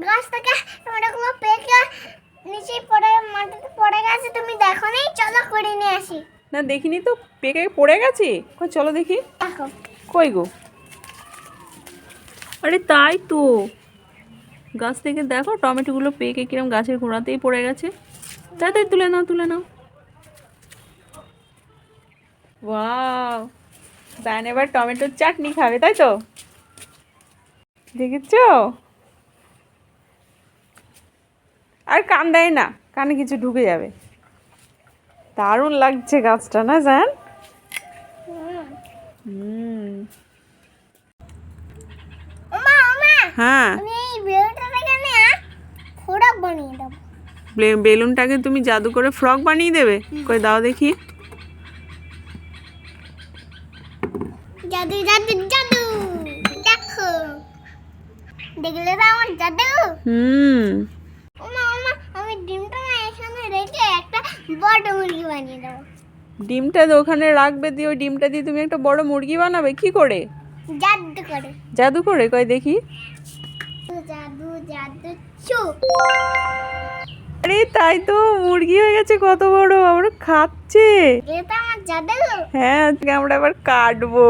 গাছ থেকে টমেটোগুলো পেকে নিচে পড়ে মাটিতে পড়ে গেছে, তুমি দেখো নি? চলো করে নিয়ে আসি। না দেখিনি তো, পেকে পড়ে গেছে। কই চলো দেখি। দেখো কই গো? আরে তাই তো, গাছ থেকে দেখো টমেটোগুলো পেকে কিরম গাছের গোড়াতেই পড়ে গেছে। তাড়াতাড়ি তুলে নাও, তুলে নাও। ওয়াও, জান এবার টমেটোর চাটনি খাবে, তাই তো? দেখেছো? আর কান দেয় না, কানে কিছু ঢুকে যাবে। দারুণ লাগছে গাছটা, না জান? হুম। ওমা ওমা, হ্যাঁ, তুমি এই বেলটা থেকে না ফোড়ক বানিয়ে দাও। বেলুনটাকে তুমি জাদু করে ফ্রক বানিয়ে দেবে? কই দাও দেখি। জাদু জাদু জাদু, দেখো, দেখলে তো আমার জাদু। হুম। ওমা ওমা, আমি ডিমটা না এখানে রেখে একটা বড় মুরগি বানিয়ে দেবো। ডিমটা তো ওখানে রাখবে, দিয়ে ওই ডিমটা দিয়ে তুমি একটা বড় মুরগি বানাবে? কি করে? জাদু করে। জাদু করে? কই দেখি। জাদু জাদু চু। আরে তাই তো, মুরগি হয়ে গেছে কত বড়, আমরা খাচ্ছে। এটা আমার জাদু। হ্যাঁ, আজকে আমরা আবার কাটবো।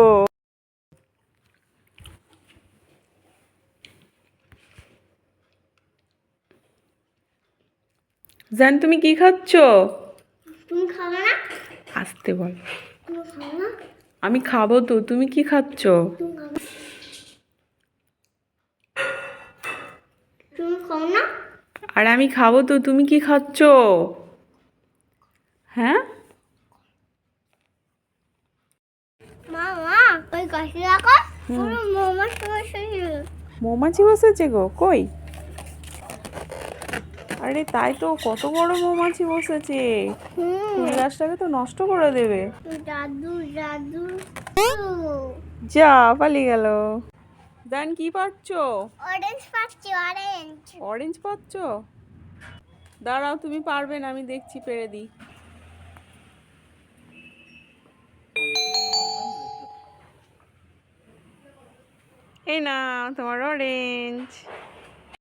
জান তুমি কি খাচ্ছ? তুমি খাবে না? আসতে বল। তুমি খাবে না? আমি খাবো তো, তুমি কি খাচ্ছ? তুমি খাবে? তুমি খাও না? আর আমি খাবো তো, তুমি কি খাচ্ছ? হ্যাঁ, মা মা, ওই গাছে রাখো, পুরো মোমোস টোমোস হয়ে গেল। মৌমাছি বসেছে গো, কই? আরে তাই তো, কত বড় মৌমাছি বসেছে। ফুল গাছটাকে তো নষ্ট করে দেবে। জাদু জাদু। যা, পালিয়ে গেল। জান কি পাচ্ছো? অরেঞ্জ পাচ্ছি, অরেঞ্জ। অরেঞ্জ পাচ্ছো? দাঁড়াও, তুমি পারবে না, আমি দেখছি পেরে দিই। এই না তোমার অরেঞ্জ।